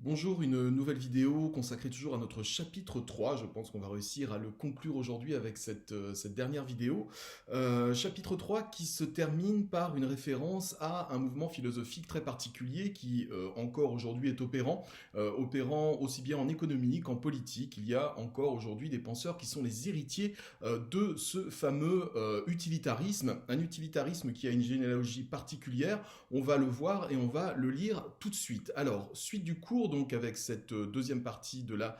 Bonjour, une nouvelle vidéo consacrée toujours à notre chapitre 3. Je pense qu'on va réussir à le conclure aujourd'hui avec cette dernière vidéo. Chapitre 3 qui se termine par une référence à un mouvement philosophique très particulier qui encore aujourd'hui est opérant aussi bien en économie qu'en politique. Il y a encore aujourd'hui des penseurs qui sont les héritiers de ce fameux utilitarisme. Un utilitarisme qui a une généalogie particulière. On va le voir et on va le lire tout de suite. Alors, suite du cours, donc avec cette deuxième partie de la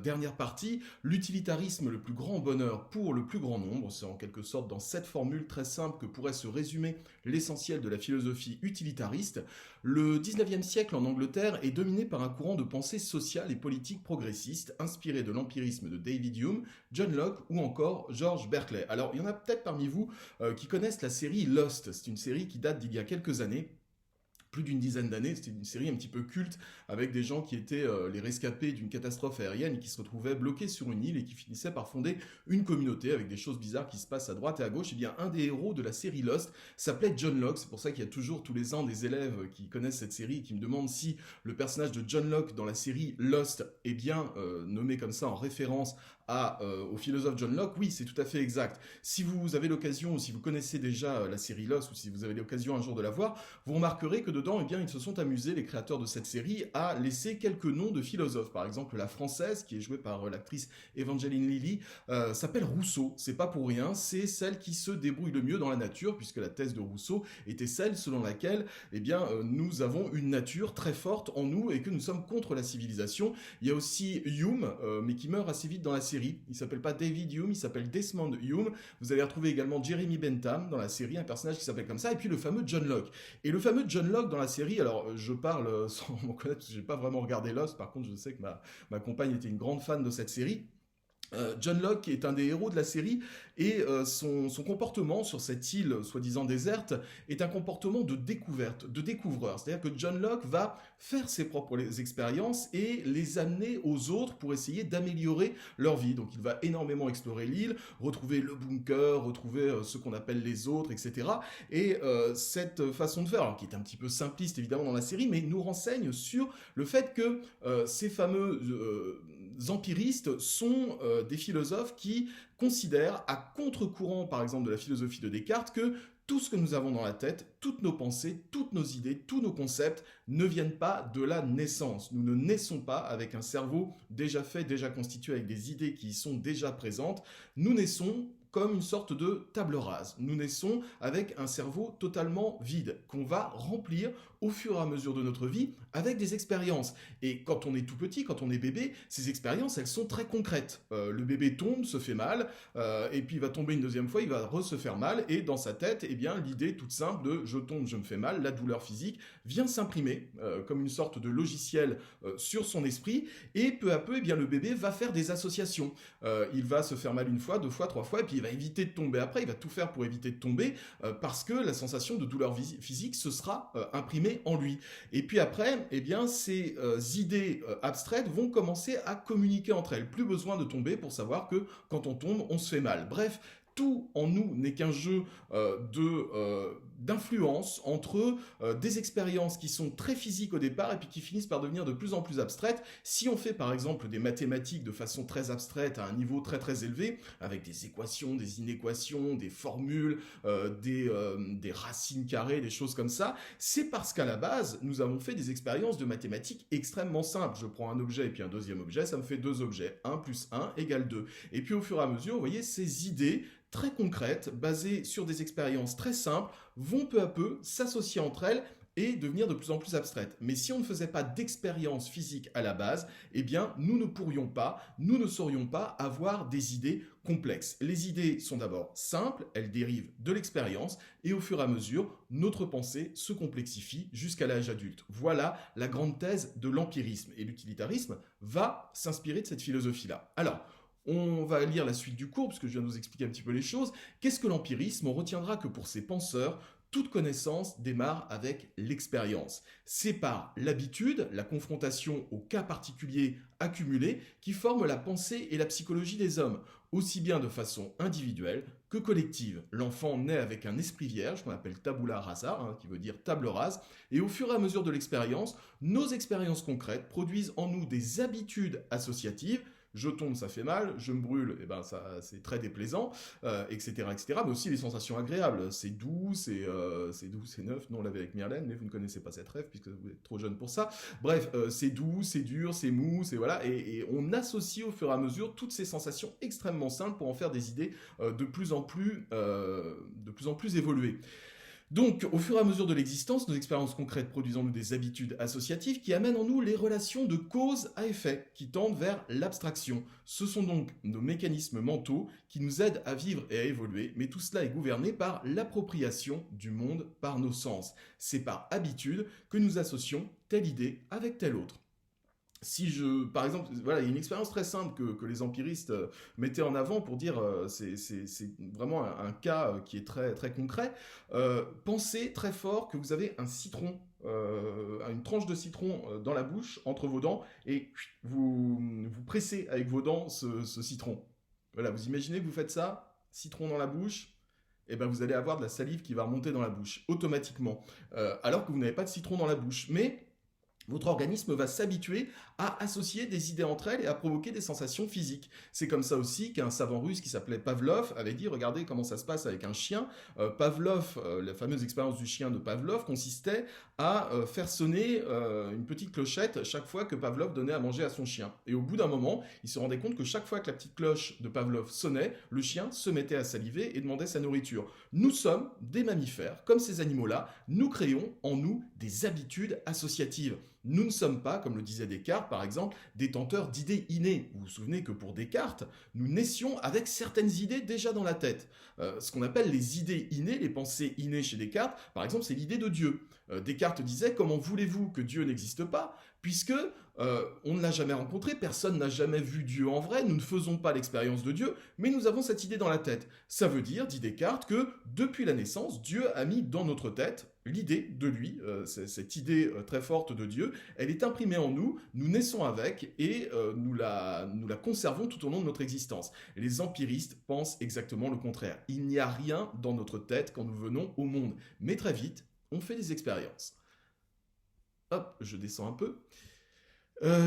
dernière partie, l'utilitarisme, le plus grand bonheur pour le plus grand nombre, c'est en quelque sorte dans cette formule très simple que pourrait se résumer l'essentiel de la philosophie utilitariste. Le 19e siècle en Angleterre est dominé par un courant de pensée sociale et politique progressiste, inspiré de l'empirisme de David Hume, John Locke ou encore George Berkeley. Alors, il y en a peut-être parmi vous qui connaissent la série Lost. C'est une série qui date d'il y a quelques années, plus d'une dizaine d'années. C'était une série un petit peu culte avec des gens qui étaient les rescapés d'une catastrophe aérienne et qui se retrouvaient bloqués sur une île et qui finissaient par fonder une communauté avec des choses bizarres qui se passent à droite et à gauche. Et bien, un des héros de la série Lost s'appelait John Locke. C'est pour ça qu'il y a toujours tous les ans des élèves qui connaissent cette série et qui me demandent si le personnage de John Locke dans la série Lost est bien nommé comme ça en référence au philosophe John Locke. Oui, c'est tout à fait exact. Si vous avez l'occasion, ou si vous connaissez déjà la série Lost, ou si vous avez l'occasion un jour de la voir, vous remarquerez que dedans, eh bien, ils se sont amusés, les créateurs de cette série, à laisser quelques noms de philosophes. Par exemple, la française, qui est jouée par l'actrice Evangeline Lilly, s'appelle Rousseau. C'est pas pour rien, c'est celle qui se débrouille le mieux dans la nature, puisque la thèse de Rousseau était celle selon laquelle, eh bien, nous avons une nature très forte en nous et que nous sommes contre la civilisation. Il y a aussi Hume, mais qui meurt assez vite dans la série. Il s'appelle pas David Hume, il s'appelle Desmond Hume. Vous allez retrouver également Jeremy Bentham dans la série, un personnage qui s'appelle comme ça, et puis le fameux John Locke. Et le fameux John Locke dans la série, alors je parle sans m'en connaître, parce que j'ai pas vraiment regardé Lost, par contre je sais que ma compagne était une grande fan de cette série. John Locke est un des héros de la série et son comportement sur cette île soi-disant déserte est un comportement de découverte, de découvreur. C'est-à-dire que John Locke va faire ses propres expériences et les amener aux autres pour essayer d'améliorer leur vie. Donc il va énormément explorer l'île, retrouver le bunker, retrouver ce qu'on appelle les autres, etc. Et cette façon de faire, alors qui est un petit peu simpliste évidemment dans la série, mais nous renseigne sur le fait que ces fameux empiristes sont des philosophes qui considèrent, à contre-courant par exemple de la philosophie de Descartes, que tout ce que nous avons dans la tête, toutes nos pensées, toutes nos idées, tous nos concepts ne viennent pas de la naissance. Nous ne naissons pas avec un cerveau déjà fait, déjà constitué avec des idées qui y sont déjà présentes. Nous naissons comme une sorte de table rase. Nous naissons avec un cerveau totalement vide, qu'on va remplir au fur et à mesure de notre vie avec des expériences. Et quand on est tout petit, quand on est bébé, ces expériences, elles sont très concrètes. Le bébé tombe, se fait mal, et puis il va tomber une deuxième fois, il va se faire mal, et dans sa tête, eh bien, l'idée toute simple de « je tombe, je me fais mal », la douleur physique, vient s'imprimer comme une sorte de logiciel sur son esprit, et peu à peu, eh bien, le bébé va faire des associations. Il va se faire mal une fois, deux fois, trois fois, et puis il va éviter de tomber après, il va tout faire pour éviter de tomber, parce que la sensation de douleur physique se sera imprimée en lui. Et puis après, eh bien, ces idées abstraites vont commencer à communiquer entre elles. Plus besoin de tomber pour savoir que quand on tombe, on se fait mal. Bref, tout en nous n'est qu'un jeu d'influence entre des expériences qui sont très physiques au départ et puis qui finissent par devenir de plus en plus abstraites. Si on fait par exemple des mathématiques de façon très abstraite à un niveau très très élevé, avec des équations, des inéquations, des formules, des racines carrées, des choses comme ça, c'est parce qu'à la base, nous avons fait des expériences de mathématiques extrêmement simples. Je prends un objet et puis un deuxième objet, ça me fait deux objets. 1 plus 1 égale 2. Et puis au fur et à mesure, vous voyez, ces idées très concrètes, basées sur des expériences très simples, vont peu à peu s'associer entre elles et devenir de plus en plus abstraites. Mais si on ne faisait pas d'expérience physique à la base, eh bien, nous ne saurions pas avoir des idées complexes. Les idées sont d'abord simples, elles dérivent de l'expérience, et au fur et à mesure, notre pensée se complexifie jusqu'à l'âge adulte. Voilà la grande thèse de l'empirisme. Et l'utilitarisme va s'inspirer de cette philosophie-là. Alors, on va lire la suite du cours, puisque je viens de vous expliquer un petit peu les choses. Qu'est-ce que l'empirisme? On retiendra que pour ces penseurs, Toute connaissance démarre avec l'expérience. C'est par l'habitude, la confrontation au cas particulier accumulé qui forme la pensée et la psychologie des hommes, aussi bien de façon individuelle que collective. L'enfant naît avec un esprit vierge, qu'on appelle tabula rasa, qui veut dire table rase, et au fur et à mesure de l'expérience, nos expériences concrètes produisent en nous des habitudes associatives. Je tombe, ça fait mal, je me brûle, et ben ça c'est très déplaisant, etc., etc. Mais aussi les sensations agréables, c'est doux, c'est neuf. Nous on l'avait avec Myrlène, mais vous ne connaissez pas cette rêve puisque vous êtes trop jeune pour ça. Bref, c'est doux, c'est dur, c'est mou, c'est voilà, et on associe au fur et à mesure toutes ces sensations extrêmement simples pour en faire des idées de plus en plus évoluées. Donc, au fur et à mesure de l'existence, nos expériences concrètes produisent en nous des habitudes associatives qui amènent en nous les relations de cause à effet, qui tendent vers l'abstraction. Ce sont donc nos mécanismes mentaux qui nous aident à vivre et à évoluer, mais tout cela est gouverné par l'appropriation du monde par nos sens. C'est par habitude que nous associons telle idée avec telle autre. Par exemple, voilà, il y a une expérience très simple que les empiristes mettaient en avant pour dire, c'est vraiment un cas qui est très, très concret. Pensez très fort que vous avez un citron, une tranche de citron dans la bouche, entre vos dents, et vous pressez avec vos dents ce citron. Voilà, vous imaginez que vous faites ça, citron dans la bouche, et ben vous allez avoir de la salive qui va remonter dans la bouche, automatiquement, alors que vous n'avez pas de citron dans la bouche. Mais votre organisme va s'habituer à associer des idées entre elles et à provoquer des sensations physiques. C'est comme ça aussi qu'un savant russe qui s'appelait Pavlov avait dit, regardez comment ça se passe avec un chien. Pavlov, la fameuse expérience du chien de Pavlov consistait à faire sonner une petite clochette chaque fois que Pavlov donnait à manger à son chien. Et au bout d'un moment, il se rendait compte que chaque fois que la petite cloche de Pavlov sonnait, le chien se mettait à saliver et demandait sa nourriture. Nous sommes des mammifères, comme ces animaux-là, nous créons en nous des habitudes associatives. Nous ne sommes pas, comme le disait Descartes par exemple, détenteurs d'idées innées. Vous vous souvenez que pour Descartes, nous naissions avec certaines idées déjà dans la tête. Ce qu'on appelle les idées innées, les pensées innées chez Descartes, par exemple, c'est l'idée de Dieu. Descartes disait, comment voulez-vous que Dieu n'existe pas, puisque on ne l'a jamais rencontré, personne n'a jamais vu Dieu en vrai, nous ne faisons pas l'expérience de Dieu, mais nous avons cette idée dans la tête. Ça veut dire, dit Descartes, que depuis la naissance, Dieu a mis dans notre tête l'idée de lui, cette idée très forte de Dieu, elle est imprimée en nous, nous naissons avec et nous la conservons tout au long de notre existence. Les empiristes pensent exactement le contraire. Il n'y a rien dans notre tête quand nous venons au monde, mais très vite, on fait des expériences. Hop, je descends un peu.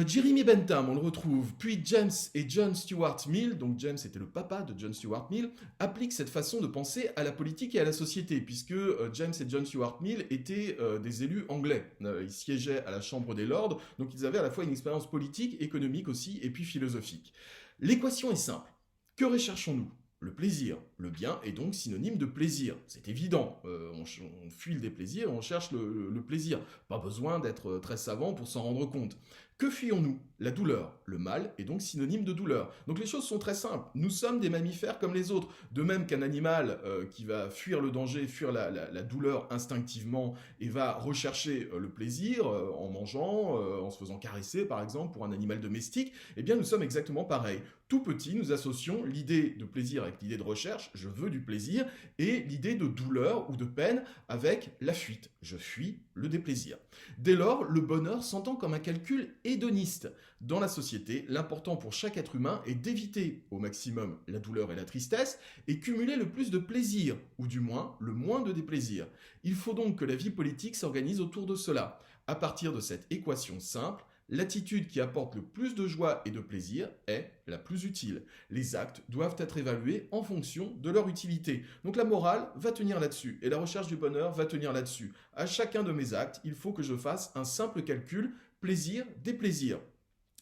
Jeremy Bentham, on le retrouve, puis James et John Stuart Mill, donc James était le papa de John Stuart Mill, appliquent cette façon de penser à la politique et à la société, puisque James et John Stuart Mill étaient des élus anglais. Ils siégeaient à la Chambre des Lords, donc ils avaient à la fois une expérience politique, économique aussi, et puis philosophique. L'équation est simple. Que recherchons-nous ? Le plaisir. Le bien est donc synonyme de plaisir. C'est évident. On fuit le déplaisir, on cherche le plaisir. Pas besoin d'être très savant pour s'en rendre compte. Que fuyons-nous ? La douleur. Le mal est donc synonyme de douleur. Donc les choses sont très simples. Nous sommes des mammifères comme les autres. De même qu'un animal qui va fuir le danger, fuir la douleur instinctivement et va rechercher le plaisir en mangeant, en se faisant caresser par exemple pour un animal domestique, eh bien nous sommes exactement pareils. Tout petit, nous associons l'idée de plaisir avec l'idée de recherche, je veux du plaisir, et l'idée de douleur ou de peine avec la fuite, je fuis le déplaisir. Dès lors, le bonheur s'entend comme un calcul hédoniste. Dans la société, l'important pour chaque être humain est d'éviter au maximum la douleur et la tristesse et cumuler le plus de plaisir, ou du moins le moins de déplaisir. Il faut donc que la vie politique s'organise autour de cela. À partir de cette équation simple, l'attitude qui apporte le plus de joie et de plaisir est la plus utile. Les actes doivent être évalués en fonction de leur utilité. Donc la morale va tenir là-dessus et la recherche du bonheur va tenir là-dessus. À chacun de mes actes, il faut que je fasse un simple calcul plaisir, déplaisir.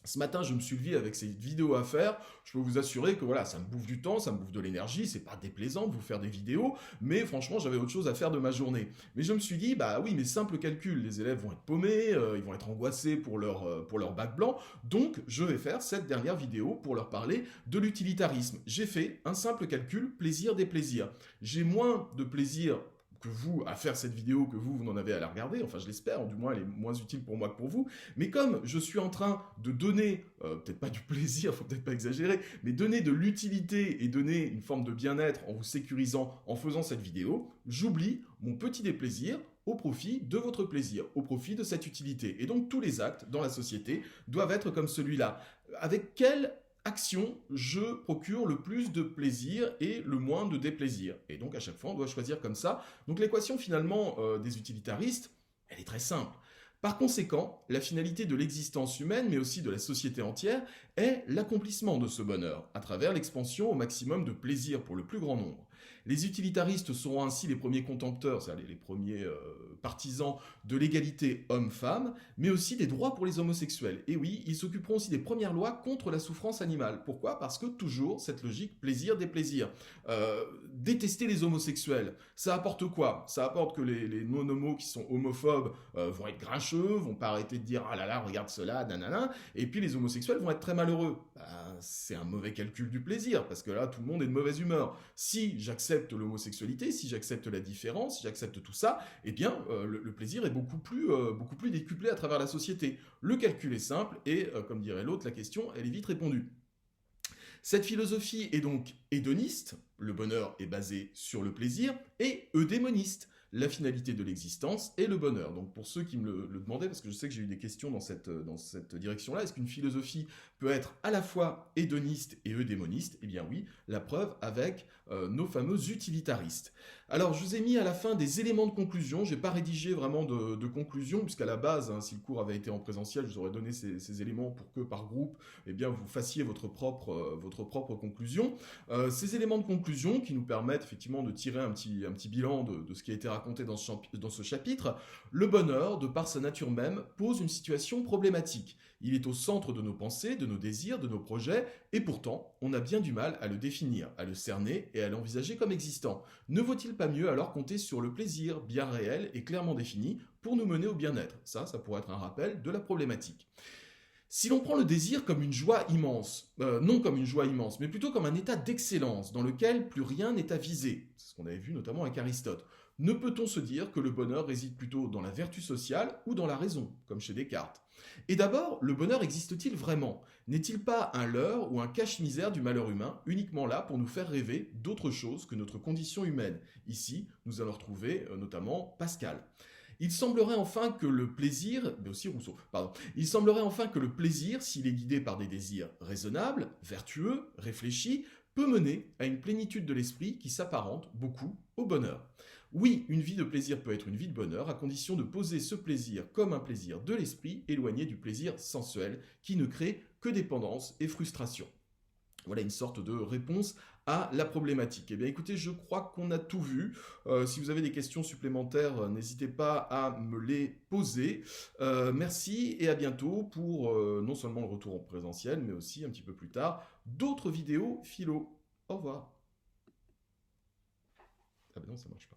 Ce matin, je me suis levé avec cette vidéo à faire. Je peux vous assurer que voilà, ça me bouffe du temps, ça me bouffe de l'énergie. C'est pas déplaisant de vous faire des vidéos, mais franchement, j'avais autre chose à faire de ma journée. Mais je me suis dit, bah oui, mais simple calcul, les élèves vont être paumés, ils vont être angoissés pour leur bac blanc. Donc, je vais faire cette dernière vidéo pour leur parler de l'utilitarisme. J'ai fait un simple calcul plaisir-déplaisir. J'ai moins de plaisir que vous à faire cette vidéo que vous n'en avez à la regarder, enfin je l'espère, du moins elle est moins utile pour moi que pour vous, mais comme je suis en train de donner, peut-être pas du plaisir, faut peut-être pas exagérer, mais donner de l'utilité et donner une forme de bien-être en vous sécurisant en faisant cette vidéo, j'oublie mon petit déplaisir au profit de votre plaisir, au profit de cette utilité. Et donc tous les actes dans la société doivent être comme celui-là. Avec quelle action je procure le plus de plaisir et le moins de déplaisir. Et donc à chaque fois on doit choisir comme ça. Donc l'équation finalement des utilitaristes, elle est très simple. Par conséquent, la finalité de l'existence humaine, mais aussi de la société entière, est l'accomplissement de ce bonheur, à travers l'expansion au maximum de plaisir pour le plus grand nombre. Les utilitaristes seront ainsi les premiers contempteurs, c'est-à-dire les premiers partisans de l'égalité homme-femme, mais aussi des droits pour les homosexuels. Et oui, ils s'occuperont aussi des premières lois contre la souffrance animale. Pourquoi? Parce que toujours cette logique plaisir-déplaisir. Détester les homosexuels, ça apporte quoi? Ça apporte que les non-homos qui sont homophobes vont être grincheux, vont pas arrêter de dire « Ah là là, regarde cela, nanana », et puis les homosexuels vont être très malheureux. C'est un mauvais calcul du plaisir, parce que là, tout le monde est de mauvaise humeur. Si j'accepte l'homosexualité, si j'accepte la différence, si j'accepte tout ça, eh bien, le plaisir est beaucoup plus décuplé à travers la société. Le calcul est simple, et comme dirait l'autre, la question, elle est vite répondue. Cette philosophie est donc hédoniste, le bonheur est basé sur le plaisir, et eudémoniste, la finalité de l'existence est le bonheur. Donc pour ceux qui me le demandaient, parce que je sais que j'ai eu des questions dans cette direction-là, est-ce qu'une philosophie peut être à la fois hédoniste et eudémoniste? Eh bien oui, la preuve avec nos fameux utilitaristes. Alors je vous ai mis à la fin des éléments de conclusion, je n'ai pas rédigé vraiment de conclusion, puisqu'à la base, si le cours avait été en présentiel, je vous aurais donné ces éléments pour que par groupe, eh bien, vous fassiez votre propre conclusion. Ces éléments de conclusion qui nous permettent effectivement de tirer un petit bilan de ce qui a été raconté dans ce chapitre, le bonheur, de par sa nature même, pose une situation problématique. Il est au centre de nos pensées, de nos désirs, de nos projets, et pourtant, on a bien du mal à le définir, à le cerner et à l'envisager comme existant. Ne vaut-il pas mieux alors compter sur le plaisir bien réel et clairement défini pour nous mener au bien-être? Ça pourrait être un rappel de la problématique. Si l'on prend le désir comme une joie immense, non comme une joie immense, mais plutôt comme un état d'excellence dans lequel plus rien n'est à viser, c'est ce qu'on avait vu notamment avec Aristote, ne peut-on se dire que le bonheur réside plutôt dans la vertu sociale ou dans la raison, comme chez Descartes? Et d'abord, le bonheur existe-t-il vraiment? N'est-il pas un leurre ou un cache-misère du malheur humain, uniquement là pour nous faire rêver d'autre chose que notre condition humaine? Ici, nous allons retrouver notamment Pascal. Il semblerait enfin que le plaisir, mais aussi Rousseau, pardon, il semblerait enfin que le plaisir, s'il est guidé par des désirs raisonnables, vertueux, réfléchis, peut mener à une plénitude de l'esprit qui s'apparente beaucoup au bonheur. Oui, une vie de plaisir peut être une vie de bonheur, à condition de poser ce plaisir comme un plaisir de l'esprit, éloigné du plaisir sensuel, qui ne crée que dépendance et frustration. Voilà une sorte de réponse à la problématique. Eh bien écoutez, je crois qu'on a tout vu. Si vous avez des questions supplémentaires, n'hésitez pas à me les poser. Merci et à bientôt pour non seulement le retour en présentiel, mais aussi un petit peu plus tard, d'autres vidéos philo. Au revoir. Ah ben non, ça marche pas.